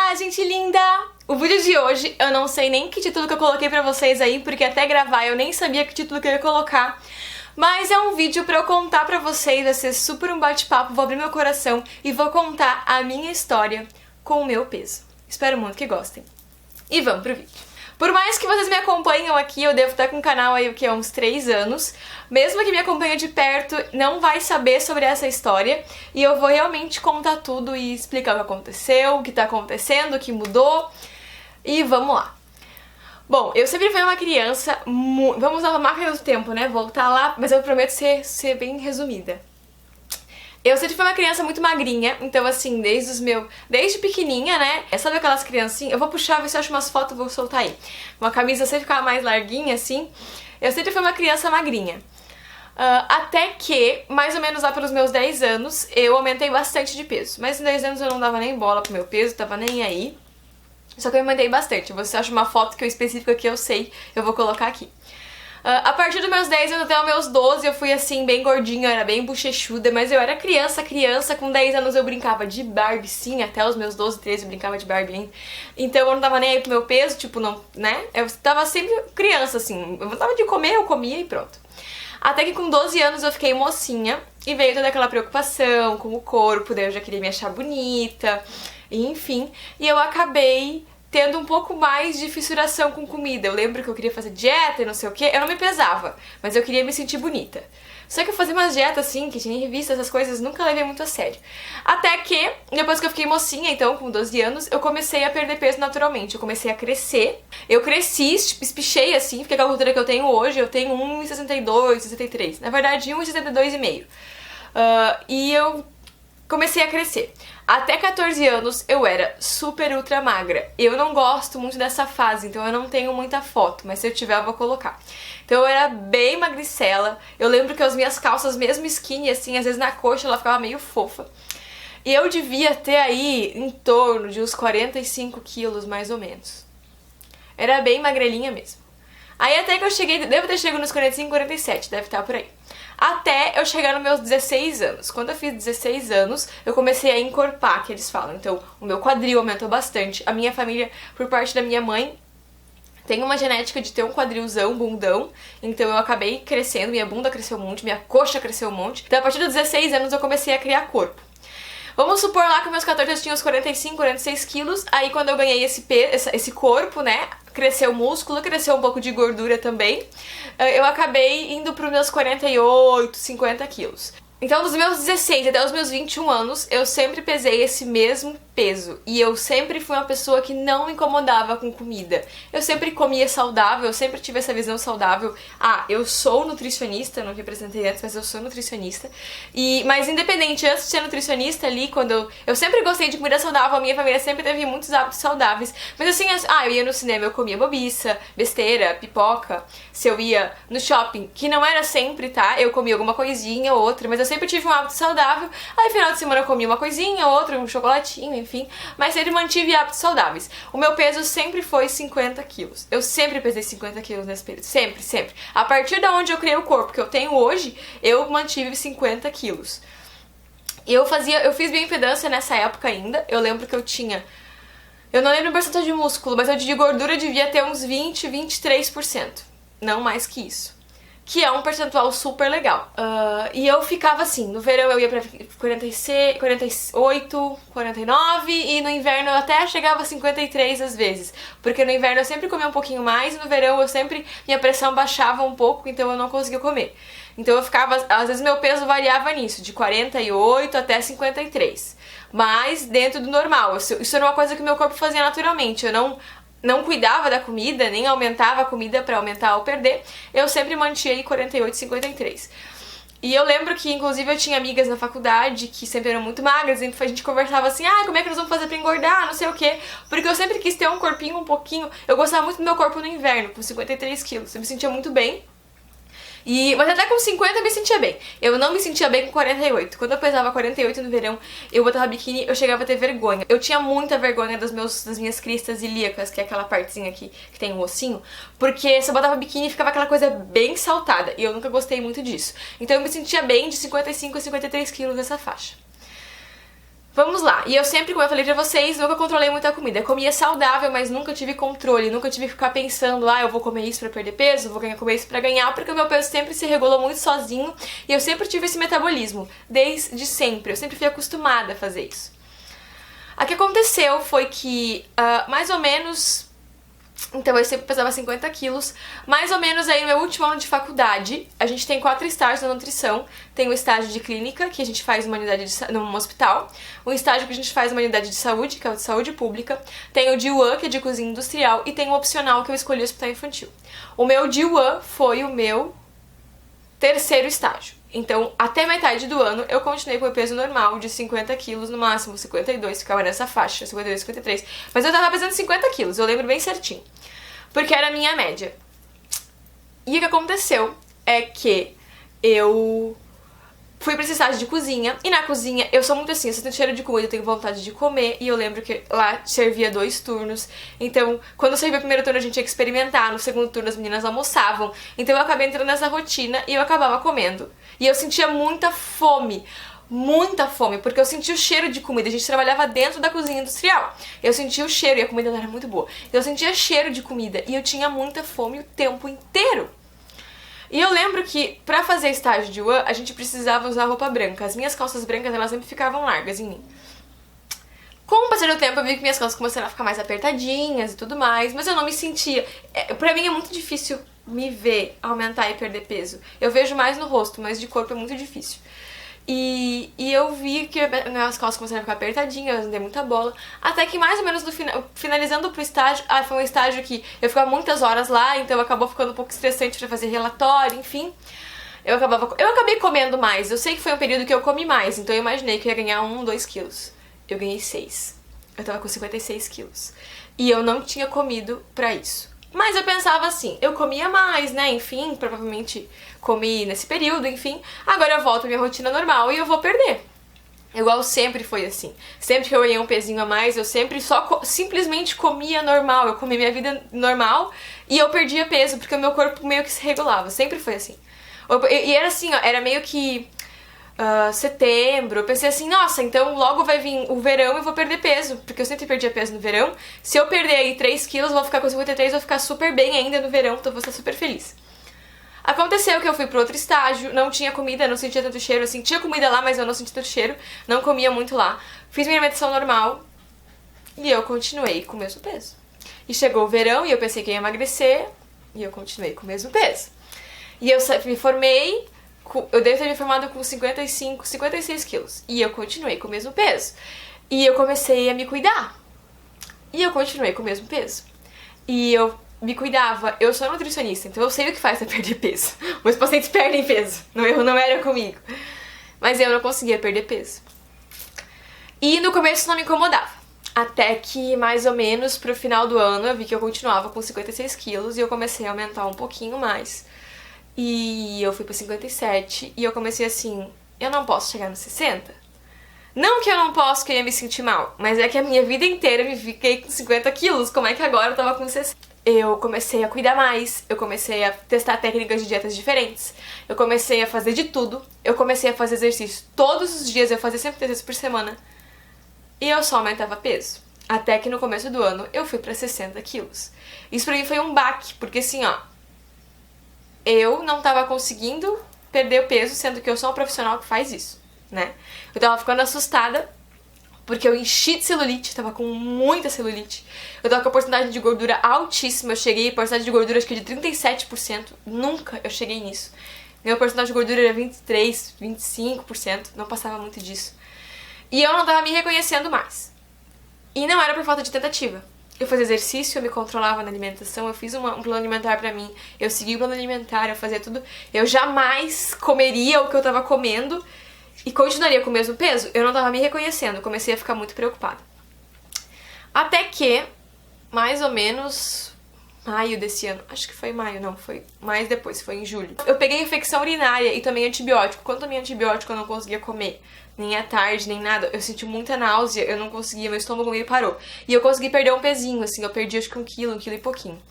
Olá, gente linda! O vídeo de hoje, eu não sei nem que título que eu coloquei pra vocês aí, porque até gravar eu nem sabia que título que eu ia colocar. Mas é um vídeo pra eu contar pra vocês, vai ser super um bate-papo, vou abrir meu coração e vou contar a minha história com o meu peso. Espero muito que gostem. E vamos pro vídeo. Por mais que vocês me acompanham aqui, eu devo estar com o canal aí há uns 3 anos. Mesmo que me acompanhe de perto, não vai saber sobre essa história. E eu vou realmente contar tudo e explicar o que aconteceu, o que tá acontecendo, o que mudou. E vamos lá. Bom, eu sempre fui uma criança... Vamos usar a máquina do tempo, né? Voltar lá, mas eu prometo ser bem resumida. Eu sempre fui uma criança muito magrinha, então assim, desde pequenininha, né? Sabe aquelas criancinhas? Eu vou puxar, ver se eu acho umas fotos, vou soltar aí. Uma camisa sempre ficava mais larguinha, assim. Eu sempre fui uma criança magrinha. Até que, mais ou menos lá pelos meus 10 anos, eu aumentei bastante de peso. Mas em 10 anos eu não dava nem bola pro meu peso, tava nem aí. Só que eu aumentei bastante. Você acha uma foto que eu específica que eu sei, eu vou colocar aqui. A partir dos meus 10 anos até os meus 12 eu fui assim, bem gordinha, eu era bem bochechuda, mas eu era criança, com 10 anos eu brincava de Barbie, sim, até os meus 12, 13 eu brincava de Barbie ainda. Então eu não tava nem aí pro meu peso, tipo, não, né? Eu tava sempre criança, assim, eu tava de comer, eu comia e pronto. Até que com 12 anos eu fiquei mocinha e veio toda aquela preocupação com o corpo, daí eu já queria me achar bonita, e enfim, e eu acabei tendo um pouco mais de fissuração com comida. Eu lembro que eu queria fazer dieta e não sei o que, eu não me pesava, mas eu queria me sentir bonita. Só que eu fazia umas dietas assim, que tinha em revista, essas coisas, nunca levei muito a sério. Até que, depois que eu fiquei mocinha, então, com 12 anos, eu comecei a perder peso naturalmente. Eu comecei a crescer. Eu cresci, espichei assim, fiquei com a altura que eu tenho hoje, eu tenho 1,62, 63. Na verdade, 1,62,5. E eu comecei a crescer. Até 14 anos eu era super ultra magra. Eu não gosto muito dessa fase, então eu não tenho muita foto, mas se eu tiver eu vou colocar. Então eu era bem magricela. Eu lembro que as minhas calças, mesmo skinny, assim, às vezes na coxa ela ficava meio fofa. E eu devia ter aí em torno de uns 45 quilos, mais ou menos. Era bem magrelinha mesmo. Aí até que eu cheguei, devo ter chegado nos 45, 47, deve estar por aí. Até eu chegar nos meus 16 anos. Quando eu fiz 16 anos, eu comecei a encorpar, que eles falam. Então, o meu quadril aumentou bastante. A minha família, por parte da minha mãe, tem uma genética de ter um quadrilzão, bundão. Então eu acabei crescendo, minha bunda cresceu um monte, minha coxa cresceu um monte. Então a partir dos 16 anos eu comecei a criar corpo. Vamos supor lá que com meus 14 eu tinha uns 45, 46 quilos. Aí quando eu ganhei esse corpo, né, cresceu o músculo, cresceu um pouco de gordura também. Eu acabei indo para os meus 48, 50 quilos. Então dos meus 16 até os meus 21 anos, eu sempre pesei esse mesmo peso. E eu sempre fui uma pessoa que não me incomodava com comida. Eu sempre comia saudável, eu sempre tive essa visão saudável. Eu sou nutricionista, não representei antes, mas eu sou nutricionista. Mas independente, antes de ser nutricionista ali, quando eu sempre gostei de comida saudável, a minha família sempre teve muitos hábitos saudáveis. Mas assim, eu ia no cinema, eu comia bobiça, besteira, pipoca. Se eu ia no shopping, que não era sempre, tá? Eu comia alguma coisinha ou outra, mas eu sempre tive um hábito saudável. Aí final de semana eu comia uma coisinha, outra, um chocolatinho, enfim. Mas sempre mantive hábitos saudáveis. O meu peso sempre foi 50 quilos. Eu sempre pesei 50 quilos nesse período. Sempre, sempre. A partir da onde eu criei o corpo que eu tenho hoje, eu mantive 50 quilos. Eu fiz bioimpedância nessa época ainda. Eu lembro que eu não lembro o percentual de músculo, mas eu de gordura devia ter uns 20, 23%. Não mais que isso. Que é um percentual super legal. E eu ficava assim, no verão eu ia pra 46, 48, 49 e no inverno eu até chegava a 53 às vezes. Porque no inverno eu sempre comia um pouquinho mais e no verão minha pressão baixava um pouco, então eu não conseguia comer. Então eu ficava, às vezes meu peso variava nisso, de 48 até 53. Mas dentro do normal. Isso era uma coisa que meu corpo fazia naturalmente. Eu não cuidava da comida, nem aumentava a comida pra aumentar ou perder, eu sempre mantinha aí 48, 53. E eu lembro que, inclusive, eu tinha amigas na faculdade que sempre eram muito magras, e a gente conversava assim, como é que nós vamos fazer pra engordar, não sei o quê. Porque eu sempre quis ter um corpinho um pouquinho, eu gostava muito do meu corpo no inverno, com 53 quilos, eu me sentia muito bem. Mas até com 50 eu me sentia bem. Eu não me sentia bem com 48. Quando eu pesava 48 no verão, eu botava biquíni, eu chegava a ter vergonha. Eu tinha muita vergonha das minhas cristas ilíacas, que é aquela partezinha aqui que tem um ossinho. Porque se eu botava biquíni, ficava aquela coisa bem saltada. E eu nunca gostei muito disso. Então eu me sentia bem de 55 a 53 quilos nessa faixa. Vamos lá, e eu sempre, como eu falei pra vocês, nunca controlei muita comida. Eu comia saudável, mas nunca tive controle, nunca tive que ficar pensando, eu vou comer isso pra perder peso, vou comer isso pra ganhar, porque o meu peso sempre se regulou muito sozinho e eu sempre tive esse metabolismo, desde sempre, eu sempre fui acostumada a fazer isso. O que aconteceu foi que, mais ou menos... Então eu sempre pesava 50 quilos, mais ou menos aí no meu último ano de faculdade. A gente tem 4 estágios na nutrição. Tem o estágio de clínica, que a gente faz numa unidade num hospital. O estágio que a gente faz numa unidade de saúde, que é o de saúde pública. Tem o DIUAN, que é de cozinha industrial. E tem o opcional, que eu escolhi o hospital infantil. O meu DIUAN foi o meu terceiro estágio. Então, até metade do ano, eu continuei com o peso normal de 50 quilos, no máximo 52, ficava nessa faixa, 52, 53. Mas eu tava pesando 50 quilos, eu lembro bem certinho. Porque era a minha média. E o que aconteceu é que eu fui pra esse estágio de cozinha, e na cozinha eu sou muito assim, eu sinto cheiro de comida, eu tenho vontade de comer, e eu lembro que lá servia 2 turnos, então quando eu servia o primeiro turno a gente tinha que experimentar, no segundo turno as meninas almoçavam, então eu acabei entrando nessa rotina e eu acabava comendo. E eu sentia muita fome, porque eu sentia o cheiro de comida, a gente trabalhava dentro da cozinha industrial, eu sentia o cheiro, e a comida não era muito boa, eu sentia cheiro de comida, e eu tinha muita fome o tempo inteiro. E eu lembro que pra fazer estágio de UAN, a gente precisava usar roupa branca. As minhas calças brancas, elas sempre ficavam largas em mim. Com o passar do tempo, eu vi que minhas calças começaram a ficar mais apertadinhas e tudo mais, mas eu não me sentia... Pra mim é muito difícil me ver aumentar e perder peso. Eu vejo mais no rosto, mas de corpo é muito difícil. E eu vi que minhas calças começaram a ficar apertadinhas, eu não dei muita bola. Até que mais ou menos no finalizando pro estágio, foi um estágio que eu ficava muitas horas lá, então acabou ficando um pouco estressante pra fazer relatório, enfim. Eu acabei comendo mais, eu sei que foi um período que eu comi mais, então eu imaginei que eu ia ganhar 1, 2 quilos. Eu ganhei 6. Eu tava com 56 quilos. E eu não tinha comido pra isso. Mas eu pensava assim, eu comia mais, né, enfim, provavelmente comi nesse período, enfim, agora eu volto à minha rotina normal e eu vou perder. Igual sempre foi assim. Sempre que eu ganhei um pezinho a mais, eu sempre simplesmente comia normal, eu comia minha vida normal e eu perdia peso, porque o meu corpo meio que se regulava, sempre foi assim. E era assim, ó, era meio que... setembro, eu pensei assim, nossa, então logo vai vir o verão e eu vou perder peso, porque eu sempre perdia peso no verão. Se eu perder aí 3 quilos, vou ficar com 53, vou ficar super bem ainda no verão, então vou estar super feliz. Aconteceu que eu fui pro outro estágio, não tinha comida, não sentia tanto cheiro, assim, tinha comida lá, mas eu não sentia tanto cheiro, não comia muito lá. Fiz minha alimentação normal e eu continuei com o mesmo peso. E chegou o verão e eu pensei que ia emagrecer e eu continuei com o mesmo peso. E eu me formei... Eu devo ter me formado com 55, 56 quilos. E eu continuei com o mesmo peso. E eu comecei a me cuidar. E eu continuei com o mesmo peso. E eu me cuidava. Eu sou nutricionista, então eu sei o que faz pra perder peso. Meus pacientes perdem peso. O erro não era comigo. Mas eu não conseguia perder peso. E no começo não me incomodava. Até que mais ou menos pro final do ano eu vi que eu continuava com 56 quilos e eu comecei a aumentar um pouquinho mais. E eu fui pra 57 e eu comecei assim, eu não posso chegar nos 60? Não que eu não posso, que eu ia me sentir mal, mas é que a minha vida inteira eu fiquei com 50 quilos, como é que agora eu tava com 60? Eu comecei a cuidar mais, eu comecei a testar técnicas de dietas diferentes, eu comecei a fazer de tudo, eu comecei a fazer exercício todos os dias, eu fazia sempre 3 vezes por semana, e eu só aumentava peso. Até que no começo do ano eu fui pra 60 quilos. Isso pra mim foi um baque, porque assim, ó, eu não tava conseguindo perder o peso, sendo que eu sou um profissional que faz isso, né? Eu tava ficando assustada, porque eu enchi de celulite, tava com muita celulite. Eu tava com a porcentagem de gordura altíssima, eu cheguei a porcentagem de gordura acho que de 37%, nunca eu cheguei nisso. Minha porcentagem de gordura era 23, 25%, não passava muito disso. E eu não tava me reconhecendo mais. E não era por falta de tentativa. Eu fazia exercício, eu me controlava na alimentação, eu fiz um plano alimentar pra mim, eu segui o plano alimentar, eu fazia tudo. Eu jamais comeria o que eu tava comendo e continuaria com o mesmo peso. Eu não tava me reconhecendo, comecei a ficar muito preocupada. Até que, mais ou menos maio desse ano, acho que foi maio, não, foi mais depois, foi em julho. Eu peguei infecção urinária e tomei antibiótico. Quando tomei antibiótico eu não conseguia comer, nem à tarde, nem nada. Eu senti muita náusea, eu não conseguia, meu estômago meio parou. E eu consegui perder um pezinho, assim, eu perdi acho que 1 quilo e pouquinho.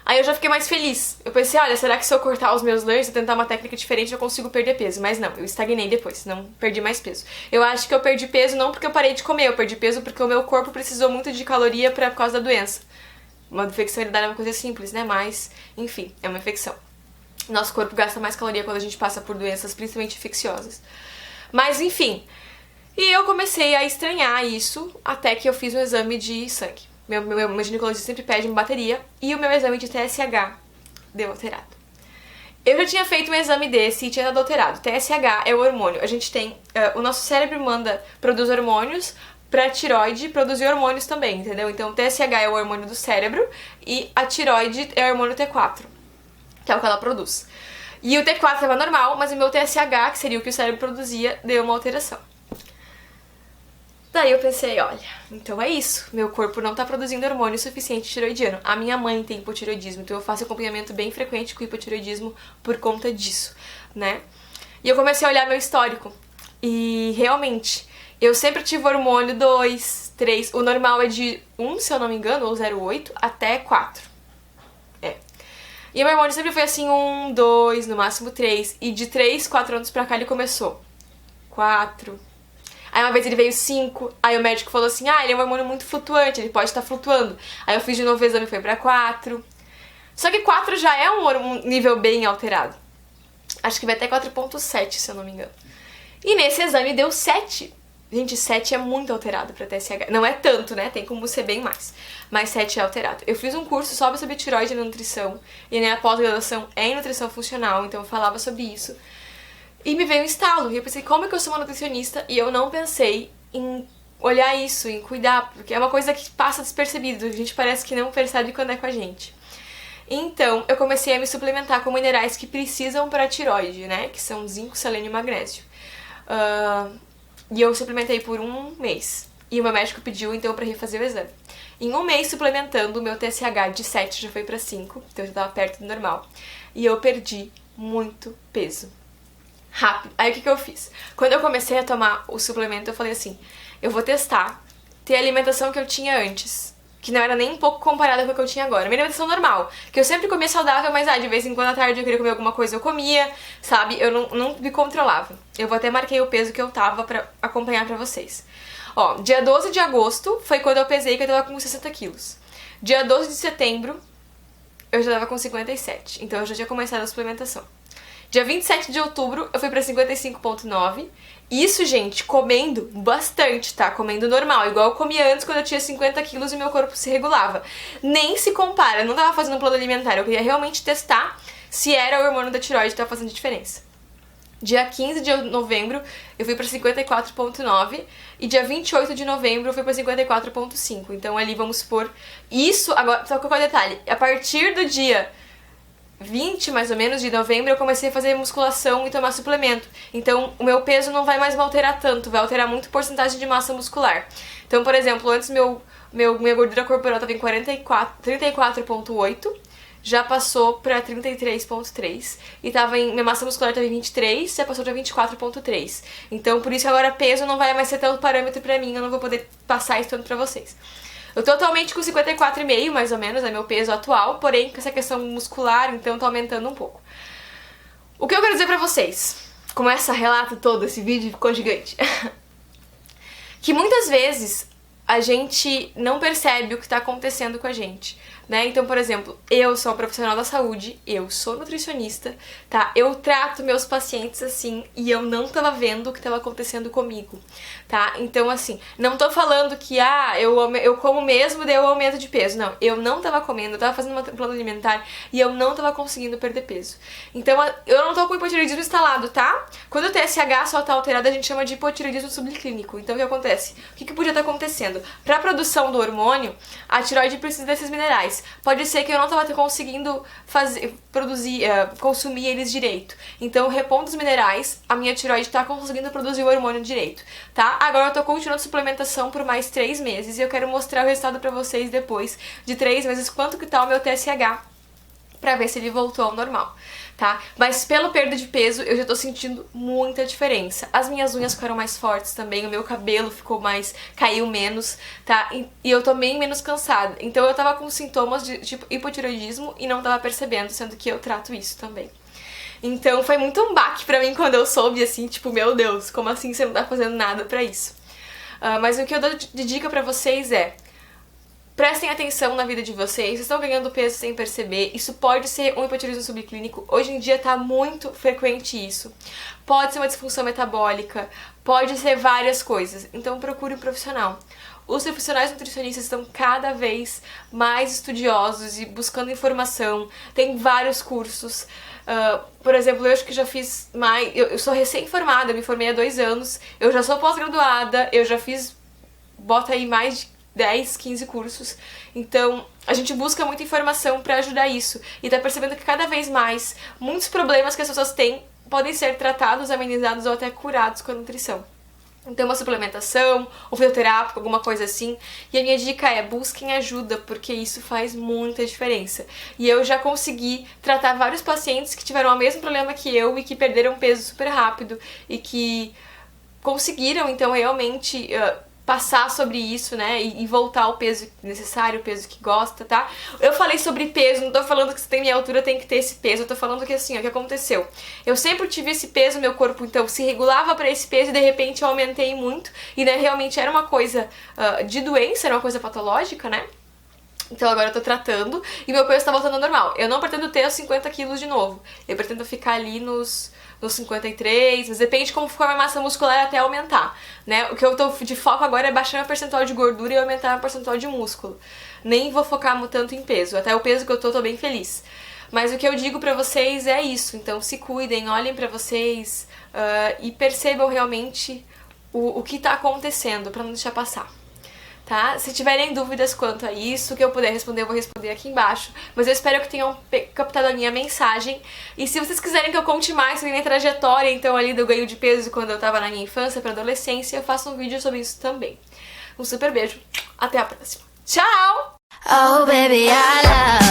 Aí eu já fiquei mais feliz. Eu pensei, olha, será que se eu cortar os meus lanches e tentar uma técnica diferente eu consigo perder peso? Mas não, eu estagnei depois, não perdi mais peso. Eu acho que eu perdi peso não porque eu parei de comer, eu perdi peso porque o meu corpo precisou muito de caloria por causa da doença. Uma infecção urinária é uma coisa simples, né? Mas, enfim, é uma infecção. Nosso corpo gasta mais caloria quando a gente passa por doenças, principalmente infecciosas. Mas, enfim, e eu comecei a estranhar isso até que eu fiz um exame de sangue. Meu ginecologista sempre pede uma bateria e o meu exame de TSH deu alterado. Eu já tinha feito um exame desse e tinha dado alterado. TSH é o hormônio. A gente tem... o nosso cérebro produz hormônios pra tiroide produzir hormônios também, entendeu? Então o TSH é o hormônio do cérebro e a tiroide é o hormônio T4, que é o que ela produz. E o T4 estava normal, mas o meu TSH, que seria o que o cérebro produzia, deu uma alteração. Daí eu pensei, olha, então é isso, meu corpo não tá produzindo hormônio suficiente tiroidiano. A minha mãe tem hipotiroidismo, então eu faço acompanhamento bem frequente com hipotiroidismo por conta disso, né? E eu comecei a olhar meu histórico e realmente, eu sempre tive hormônio 2, 3, o normal é de 1, se eu não me engano, ou 0,8 até 4. E o meu hormônio sempre foi assim 1, 2, no máximo 3, e de 3, 4 anos pra cá ele começou 4. Aí uma vez ele veio 5, aí o médico falou assim, ele é um hormônio muito flutuante, ele pode estar flutuando. Aí eu fiz de novo o exame e foi pra 4. Só que 4 já é um nível bem alterado. Acho que vai até 4,7, se eu não me engano. E nesse exame deu 7. Gente, 7 é muito alterado pra TSH. Não é tanto, né? Tem como ser bem mais. Mas 7 é alterado. Eu fiz um curso só sobre tiroide e nutrição. E a minha pós-graduação é em nutrição funcional, então eu falava sobre isso. E me veio um estalo, e eu pensei, como é que eu sou uma nutricionista e eu não pensei em olhar isso, em cuidar, porque é uma coisa que passa despercebido, a gente parece que não percebe quando é com a gente. Então, eu comecei a me suplementar com minerais que precisam para a tiroide, né, que são zinco, selênio e magnésio. E eu suplementei por um mês, e o meu médico pediu então para refazer o exame. Em um mês suplementando, o meu TSH de 7 já foi para 5, então eu já estava perto do normal, e eu perdi muito peso. Rápido. Aí o que eu fiz? Quando eu comecei a tomar o suplemento, eu falei assim, eu vou testar, ter a alimentação que eu tinha antes, que não era nem um pouco comparada com a que eu tinha agora. Minha alimentação normal, que eu sempre comia saudável, mas de vez em quando à tarde eu queria comer alguma coisa, eu comia, sabe? Eu não me controlava. Eu até marquei o peso que eu tava pra acompanhar pra vocês. Ó, dia 12 de agosto foi quando eu pesei que eu tava com 60 quilos. Dia 12 de setembro eu já tava com 57, então eu já tinha começado a suplementação. Dia 27 de outubro eu fui pra 55,9. Isso, gente, comendo bastante, tá? Comendo normal, igual eu comia antes quando eu tinha 50 quilos e meu corpo se regulava. Nem se compara, eu não tava fazendo um plano alimentar, eu queria realmente testar se era o hormônio da tiroide que tava fazendo diferença. Dia 15 de novembro eu fui pra 54,9 e dia 28 de novembro eu fui pra 54,5. Então ali vamos supor isso, agora, só que qual é o detalhe? A partir do dia 20, mais ou menos, de novembro, eu comecei a fazer musculação e tomar suplemento. Então, o meu peso não vai mais me alterar tanto, vai alterar muito a porcentagem de massa muscular. Então, por exemplo, antes minha gordura corporal estava em 34,8, já passou para 33,3 e minha massa muscular estava em 23, já passou para 24,3. Então, por isso agora peso não vai mais ser tanto parâmetro para mim, eu não vou poder passar isso tanto para vocês. Eu tô atualmente com 54,5, mais ou menos, é meu peso atual, porém com essa questão muscular, então tô aumentando um pouco. O que eu quero dizer pra vocês, como essa relato todo, esse vídeo ficou gigante, que muitas vezes a gente não percebe o que tá acontecendo com a gente, né? Então, por exemplo, eu sou uma profissional da saúde, eu sou nutricionista, tá? Eu trato meus pacientes assim e eu não tava vendo o que tava acontecendo comigo, tá? Então, assim, não tô falando que, eu como mesmo, daí eu aumento de peso. Não, eu não tava comendo, eu tava fazendo um plano alimentar e eu não tava conseguindo perder peso. Então, eu não tô com hipotireoidismo instalado, tá? Quando o TSH só tá alterado, a gente chama de hipotireoidismo subclínico. Então, o que acontece? O que podia estar acontecendo? Pra produção do hormônio, a tiroide precisa desses minerais. Pode ser que eu não estava conseguindo consumir eles direito. Então, repondo os minerais, a minha tiroide está conseguindo produzir o hormônio direito, tá? Agora eu tô continuando suplementação por mais 3 meses e eu quero mostrar o resultado pra vocês depois de 3 meses quanto que tá o meu TSH. pra ver se ele voltou ao normal, tá? Mas pelo perda de peso, eu já tô sentindo muita diferença. As minhas unhas ficaram mais fortes também, o meu cabelo ficou mais... caiu menos, tá? E eu tô bem menos cansada. Então eu tava com sintomas de, tipo, hipotireoidismo e não tava percebendo, sendo que eu trato isso também. Então foi muito um baque pra mim quando eu soube, assim, tipo, meu Deus, como assim você não tá fazendo nada pra isso? Mas o que eu dou de dica pra vocês é... prestem atenção na vida de vocês, estão ganhando peso sem perceber, isso pode ser um hipotireoidismo subclínico, hoje em dia tá muito frequente isso. Pode ser uma disfunção metabólica, pode ser várias coisas, então procure um profissional. Os profissionais nutricionistas estão cada vez mais estudiosos e buscando informação, tem vários cursos. Por exemplo, eu acho que já fiz mais... Eu sou recém-formada, eu me formei há 2 anos, eu já sou pós-graduada, eu já fiz... bota aí mais de 10, 15 cursos. Então, a gente busca muita informação pra ajudar isso. E tá percebendo que cada vez mais, muitos problemas que as pessoas têm podem ser tratados, amenizados ou até curados com a nutrição. Então, uma suplementação, um fitoterápico, alguma coisa assim. E a minha dica é, busquem ajuda, porque isso faz muita diferença. E eu já consegui tratar vários pacientes que tiveram o mesmo problema que eu e que perderam peso super rápido e que conseguiram, então, realmente... passar sobre isso, né, e voltar ao peso necessário, o peso que gosta, tá? Eu falei sobre peso, não tô falando que se tem minha altura tem que ter esse peso, eu tô falando que assim, ó, o que aconteceu? Eu sempre tive esse peso, meu corpo, então, se regulava pra esse peso e de repente eu aumentei muito, e né, realmente era uma coisa de doença, era uma coisa patológica, né? Então agora eu tô tratando e meu peso tá voltando ao normal. Eu não pretendo ter os 50 quilos de novo, eu pretendo ficar ali nos 53, mas depende de como for a minha massa muscular até aumentar, né? O que eu tô de foco agora é baixar meu percentual de gordura e aumentar meu percentual de músculo. Nem vou focar tanto em peso, até o peso que eu tô bem feliz. Mas o que eu digo pra vocês é isso, então se cuidem, olhem pra vocês e percebam realmente o que tá acontecendo, pra não deixar passar. Tá? Se tiverem dúvidas quanto a isso, que eu puder responder, eu vou responder aqui embaixo. Mas eu espero que tenham captado a minha mensagem. E se vocês quiserem que eu conte mais sobre a minha trajetória, então ali do ganho de peso quando eu tava na minha infância pra adolescência, eu faço um vídeo sobre isso também. Um super beijo, até a próxima. Tchau! Oh, baby, I love